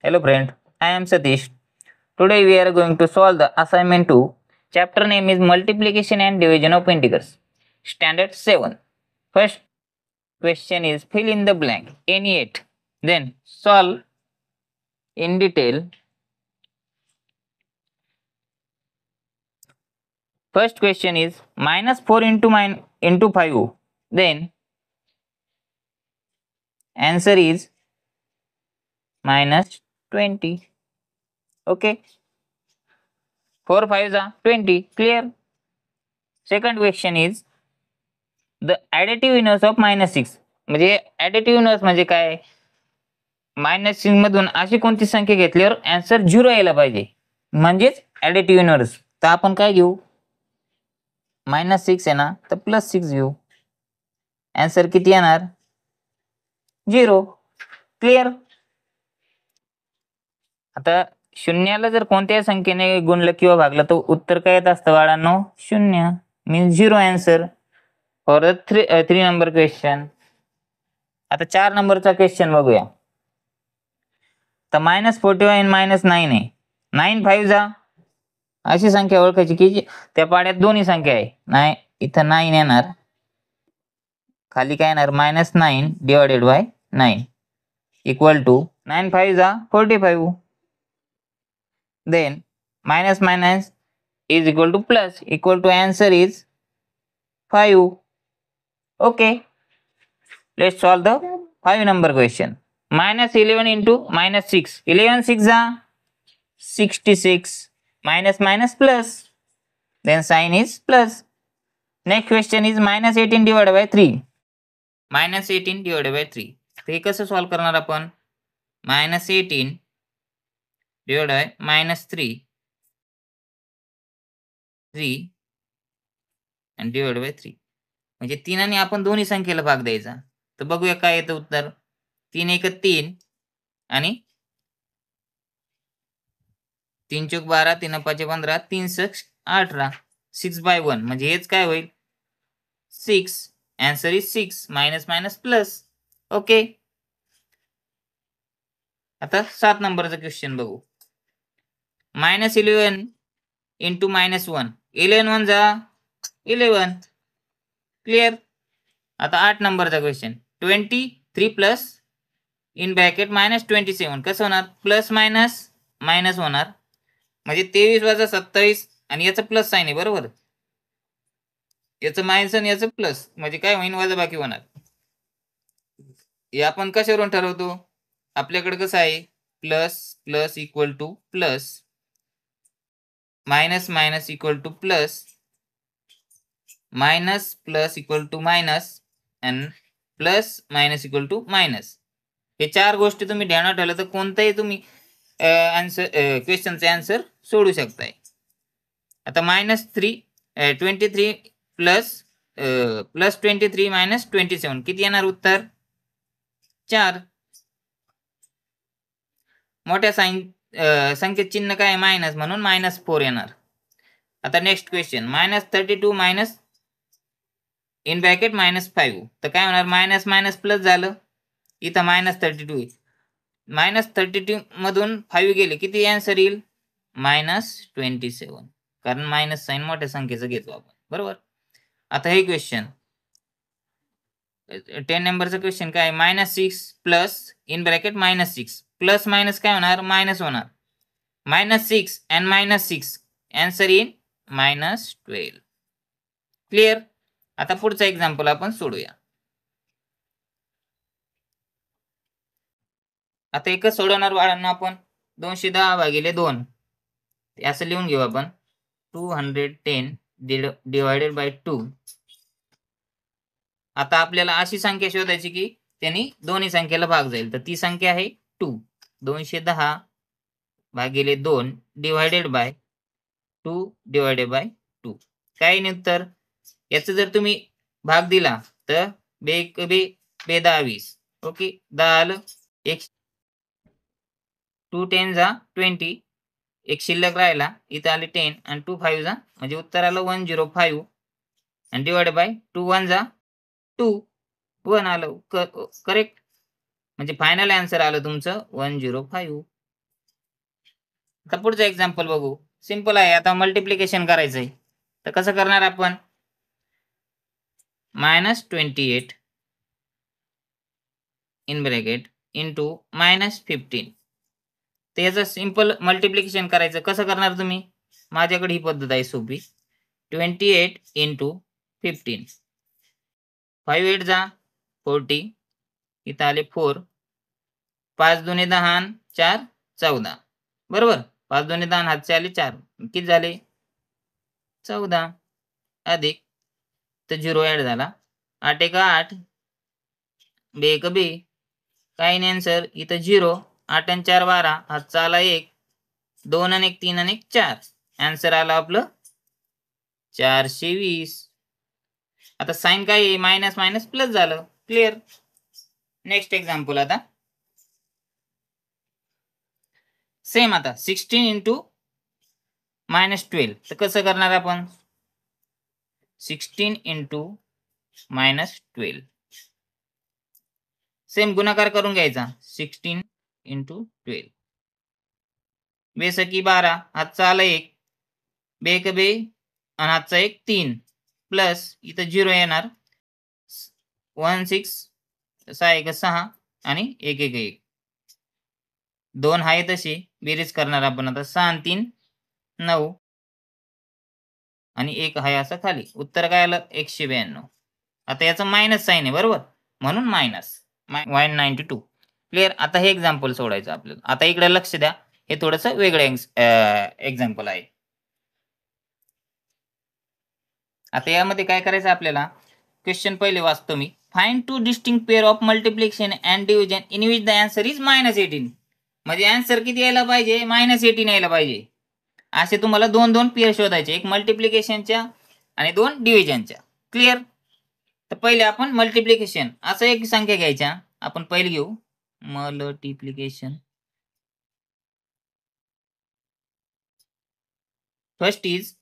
Hello friend, I am Satish. Today we are going to solve the assignment 2. Chapter name is Multiplication and Division of Integers. Standard 7. First question is fill in the blank, any 8. Then solve in detail. First question is minus 4 into 5. Then answer is minus 20. Okay. 4 5s are 20. Clear. Second question is the additive inverse of -6. म्हणजे additive inverse म्हणजे काय? -6 मधून अशी कोणती संख्या घेतल्यावर answer 0 यायला पाहिजे, म्हणजेच ॲडिटिव्ह इनवर्स. तर आपण काय घेऊ? -6 आहे ना, तर +6 घेऊ. आन्सर किती येणार? 0. क्लिअर. आता शून्याला जर कोणत्याही संख्येने गुणलं किंवा भागलं तर उत्तर काय येत असतं बाळांनो? 0. Means 0 answer for the 3 number question. आता 4 नंबरचा क्वेश्चन बघूया. तर -41 -9 आहे. 9 5 जा अशी संख्या ओळखायची की त्या पाड्यात दोन्ही संख्या आहे. नाही, इथं 9 येणार, खाली काय येणार? -9 डिवायडेड बाय 9 इक्वल टू 9 5 जा 45. Then minus minus is equal to plus equal to answer is 5. Okay, let's solve the 5 number question. -11 into -6. 11 6 जा 66. Minus minus plus. Then sign is plus. Next question is -18 divided by 3. -18 divided by 3. ते कसं solve करणार आपण? -18 divided by -3 and divided by 3. म्हणजे 3 आपण दोन्ही संख्येला भाग द्यायचा. तर बघूया काय येतं उत्तर. 3 1 3 आणि 3 चौक 12, 3 5 15, 3 6 18. 6/1 म्हणजे हेच काय होईल? 6. Answer is 6. Minus minus plus. Okay. आता 7 नंबरचा क्वेश्चन बघू. -11 into -1. 11 1 जा 11. क्लिअर. आता 8 नंबरचा क्वेश्चन. 23 plus in bracket -27. कसं होणार? प्लस मायनस मायनस होणार, म्हणजे 23 वजा 27 आणि याचं प्लस साइन आहे, बरोबर? याचं मायनस आणि याचं प्लस, म्हणजे काय होईल? वजाबाकी होणार. हे आपण कशावरून ठरवतो? आपल्याकडे कसं आहे? Plus plus equal to plus, minus minus equal to plus, minus plus equal to minus आणि plus minus equal to minus. हे 4 गोष्टी तुम्ही ध्यानात ठेवलं तर कोणताही तुम्ही क्वेश्चनचे आन्सर सोडू शकताय. आता -23 प्लस 23 मायनस 27 किती येणार उत्तर? 4. मोठ्या संख्येत चिन्ह काय? मायनस, म्हणून -4 येणार. आता next question. -32 minus in bracket -5. तर काय होणार? मायनस मायनस प्लस झालं, इथं -32. -32 मधून 5 गेले, किती आन्सर येईल? -27, कारण मायनस साइन मोठ्या संख्येचं घेतो आपण, बरोबर? आता हे क्वेश्चन 10 नंबरचा क्वेश्चन काय? -6 plus in bracket -6. Plus minus काय होणार? मायनस होणार. -6 अँड -6 आन्सर इन -12. क्लिअर. आता पुढचा एक्झाम्पल आपण सोडूया. आता एकच सोडवणार बाळांना आपण. 210 भागिले 2 असं लिहून घेऊ आपण. 210 डिवायडेड बाय 2. आता आपल्याला अशी संख्या शोधायची की त्यांनी दोन्ही संख्येला भाग जाईल. तर ती संख्या आहे 2. 210 भागिले 2 डिवायडेड बाय 2 डिवायडेड बाय 2. काय नाही उत्तर? याचं जर तुम्ही भाग दिला तर 10 20. ओके, 10 आलं. 2 10 जा 20. एक शिल्लक राहिला, इथं आले 10 आणि 2 5 जा, म्हणजे उत्तर आलं 105 आणि डिवाइड बाय 2 1 जा 2. 1 आलं. करेक्ट. म्हणजे फायनल आन्सर आलं तुमचं 105. आता पुढचं एक्झाम्पल बघू. सिंपल आहे. आता मल्टिप्लिकेशन करायचंय तर कसं करणार आपण? -28 इन ब्रॅकेट इंटू -15. तर याचं सिंपल मल्टिप्लिकेशन करायचं कसं करणार तुम्ही? माझ्याकडे ही पद्धत आहे सोपी. 28 इंटू 15. 5 8 जा 40. इथं आले 4. 5 दुने 10 4 14. बरोबर. 5 दुने 10 हातचे आले 4. किती झाले? 14 अधिक तर 0 ऍड झाला. 8 1 8 2 1 2. काही नाही आन्सर. इथं 0. 8 आणि 4 12. हातचा आला 1. 2 आणि 1 3 आणि 1 4. आन्सर आला आपलं 420. आता साइन काय आहे? मायनस मायनस प्लस झालं. क्लिअर. नेक्स्ट एक्झाम्पल आता सेम. आता 16 इंटू -12. तर कसं करणार आपण? 16 इंटू -12. सेम गुणाकार करून घ्यायचा. 16 इंटू 12. बेसकी 12. हातचा आला 1. 2 1 2 आणि हातचा 1 3. प्लस इथं 0 येणार. 1 6 6 1 6 आणि 1 1 1. 2 आहे तशी बेरीज करणार आपण आता. 6 आणि 3 9 आणि 1 आहे असं खाली. उत्तर काय आलं? 192. आता याचं मायनस साइन आहे बरोबर, म्हणून मायनस 192. क्लिअर. आता हे एक्झाम्पल सोडायचं आपल्याला. आता इकडे लक्ष द्या. हे थोडंसं वेगळं एक्झाम्पल आहे. आता यामध्ये काय करायचं आपल्याला? क्वेश्चन पहिले वाचतो मी. Find 2 distinct pair of multiplication and division in which the answer is -18. म्हणजे आन्सर किती यायला पाहिजे? -18 यायला पाहिजे. असे तुम्हाला 2 पेअर शोधायचे. एक मल्टिप्लिकेशनच्या आणि 2 डिव्हिजनच्या. क्लिअर. तर पहिले आपण मल्टिप्लिकेशन असं एक संख्या घ्यायच्या. आपण पहिले घेऊ मल्टिप्लिकेशन. फर्स्ट इज,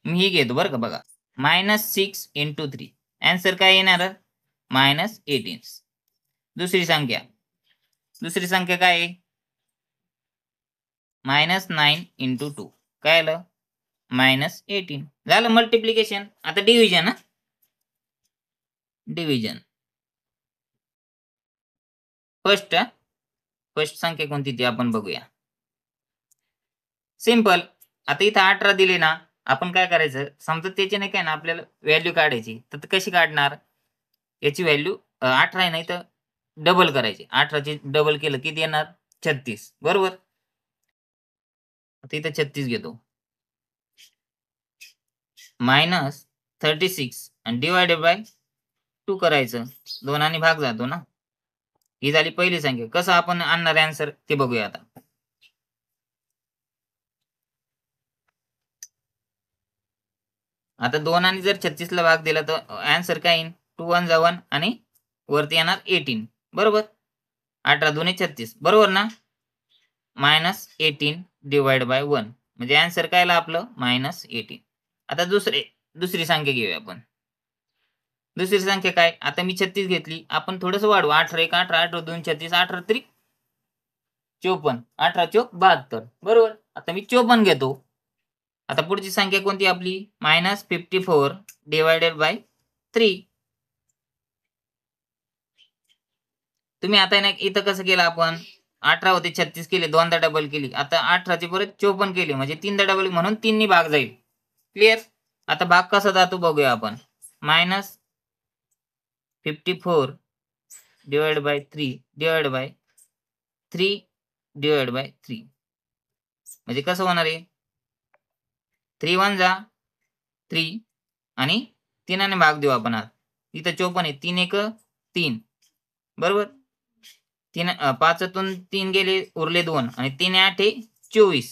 मी ही घेतो बरं का. बघा, -6 इंटू 3. आन्सर काय येणार? -18. दुसरी संख्या काय आहे? -9 इंटू 2. काय आलं? -18. झालं मल्टिप्लिकेशन. आता डिव्हिजन. डिव्हिजन फर्स्ट संख्या कोणती ती आपण बघूया. सिंपल. आता इथं 18 दिले ना, आपण काय करायचं? समजा त्याची नाही काय ना आपल्याला व्हॅल्यू काढायची. तर कशी काढणार? याची व्हॅल्यू 18 आहे नाही तर डबल करायची. 18ची डबल केलं किती येणार? 36. बरोबर. आता इथं 36 घेतो. -36 आणि डिवायडेड बाय 2 करायचं. 2 आणि भाग जातो ना. ही झाली पहिली संख्या. कसं आपण आणणार आन्सर ते बघूया आता. आता 2 आणि जर 36 ला भाग दिला तर आन्सर काय येईल? 2 1 जा 1 आणि वरती येणार 18. बरोबर. 18 2 36. बरोबर ना. -18 डिवाइड बाय 1 म्हणजे आन्सर काय आलं आपलं? -18. आता दुसरी संख्या घेऊया आपण. दुसरी संख्या काय? आता मी 36 घेतली. आपण थोडंसं वाढवू. 18 1 18 18 2 36 18 3 54. 18 चौक 72. बरोबर. आता मी 54 घेतो. आता पुढची संख्या कोणती आपली? -54 डिवायडेड बाय 3. तुम्ही आता ना इथं कसं केलं आपण? 18 होते 36 केले, 2दा डबल केली. आता 18ची परत 54 केली म्हणजे 3दा डबल, म्हणून 3 नी भाग जाईल. क्लिअर. आता भाग कसा जातो बघूया आपण. -54 divide by 3 divide by 3 divide by 3 म्हणजे कसं होणार आहे? 3 1 जा 3 आणि 3 ने भाग देऊ आपण. इथं 54 आहे. 3 1 3. बरोबर. 5तून 3 गेले, उरले 2 आणि 3 8 24.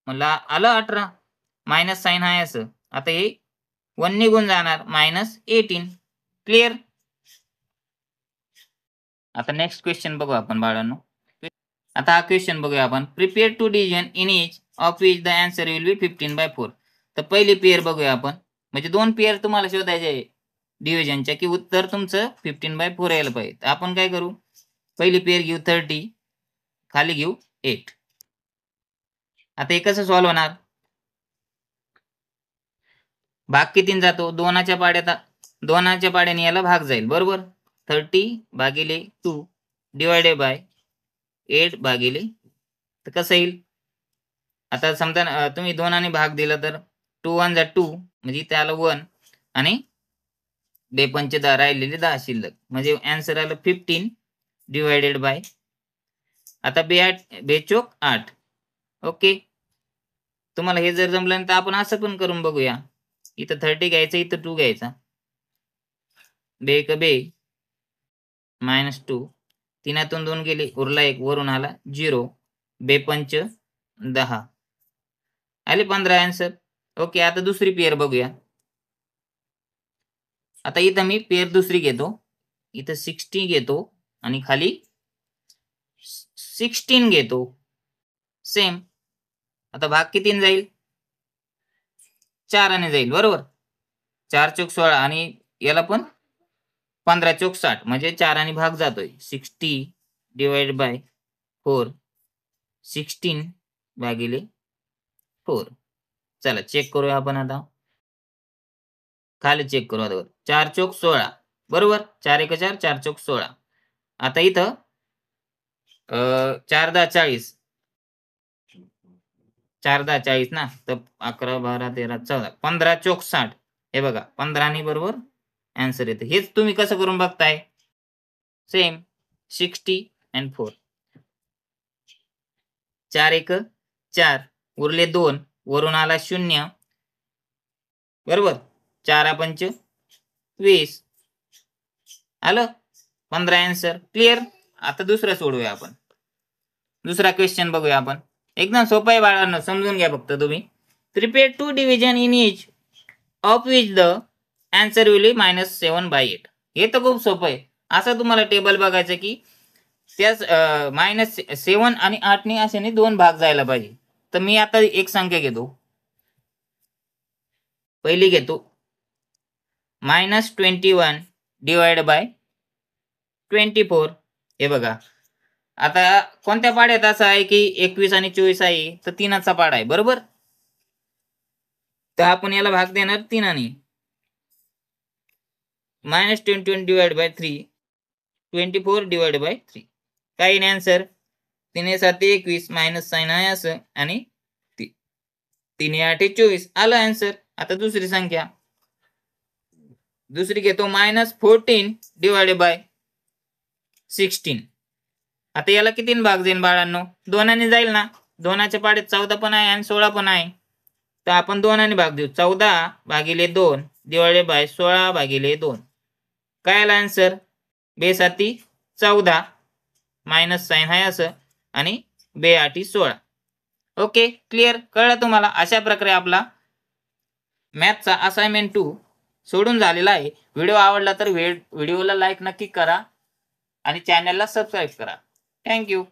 मला आलं 18. मायनस साइन आहे असं. आता हे 1 निघून जाणार. -18. क्लिअर. आता नेक्स्ट क्वेश्चन बघू आपण बाळांनो. आता हा क्वेश्चन बघूया आपण. Prepare to division in each of which the answer will be 15/4. तर पहिली पेअर बघूया आपण. म्हणजे 2 पेअर तुम्हाला शोधायचे आहे डिव्हिजनच्या, की उत्तर तुमचं 15/4 यायला पाहिजे. तर आपण काय करू? पहिली पेअर घेऊ 30, खाली घेऊ 8. आता हे कसं सॉल्व्ह होणार? भाग कितीने जातो? दोनाच्या पाड्याने याला भाग जाईल, बरोबर. 30 भागिले 2 डिवायडेड बाय 8 भागिले, तर कसं येईल? आता समजा तुम्ही 2 भाग दिला तर 2 1 जा 2 म्हणजे त्याला 1 आणि 2 पंचे 10 राहिलेले 10 शिल्लक, म्हणजे आन्सर आलं 15 डिवायडेड बाय, आता 2 चोक 8. ओके, तुम्हाला हे जर जमलं तर आपण असं पण करून बघूया. इथं 30 घ्यायचं, इथं 2 घ्यायचा, 2 1 2 -2, 3तून 2 गेले, उरला 1, वरून आला 0, 2 पंच 10 आले 15 आन्सर. ओके, आता दुसरी पेअर बघूया. आता इथं मी पेअर दुसरी घेतो, इथं 60 घेतो आणि खाली 16 घेतो. सेम. आता भाग कितीने जाईल? 4 जाईल, बरोबर. 4 चोक 16 आणि याला पण 15 चोक 60 म्हणजे 4 भाग जातोय. 60 डिवाइड बाय 4, 16 भागिले 4. चला चेक करूया आपण आता. खाली चेक करू आता. 4 चोक 16, बरोबर. 4 1 4, 4 चोक 16. आता इथं 4 10 40, 4 10 40 ना, तर 11 12 13 14, 15 चोक 60. हे बघा 15 बरोबर आन्सर येते. हेच तुम्ही कसं करून बघताय? सेम 60 and 4, 4 1 4, उरले 2, वरून आला 0, बरोबर. 4 पंच 20 आलं 15 आन्सर. क्लिअर. आता दुसरं सोडूया आपण. दुसरा क्वेश्चन बघूया आपण. एकदम सोपं आहे बाळांनो, समजून घ्या फक्त तुम्ही. Prepare 2 division in each of which the answer will बी -7/8. हे तर खूप सोपं आहे. असं तुम्हाला टेबल बघायचं की त्याच -7 आणि 8 अशाने 2 भाग जायला पाहिजे. तर मी आता एक संख्या घेतो, पहिली घेतो -21 डिवाइड बाय 24. हे बघा, आता कोणत्या पाड्यात असं आहे की 21 आणि 24 आहे, तर 3चा पाडा आहे, बरोबर. तर आपण याला भाग देणार 3. -21 डिवाइड बाय 3, 24 डिवाइड बाय 3. काय नाही आन्सर? 3 7 21 मायनस साइन आहे असं आणि 3 8 24 आलं आन्सर. आता दुसरी संख्या, दुसरी घेतो -14 डिवाइडेड बाय 16. आता याला किती भाग देईन बाळांनो? 2 जाईल ना. 2च्या पाड्यात 14 पण आहे आणि 16 पण आहे, तर आपण 2 भाग देऊ. 14 भागिले 2 डिवाइडेड बाय 16 भागिले 2. काय आला आन्सर? 2 7 14 मायनस साइन आहे असं आणि 2 8 16. Okay, clear. कळलं तुम्हाला? अशा प्रकारे आपला मॅथचा असाइनमेंट 2 सोडून झालेला आहे. व्हिडिओ आवडला तर व्हिडिओला लाईक नक्की करा आणि चॅनलला सबस्क्राईब करा. थँक्यू.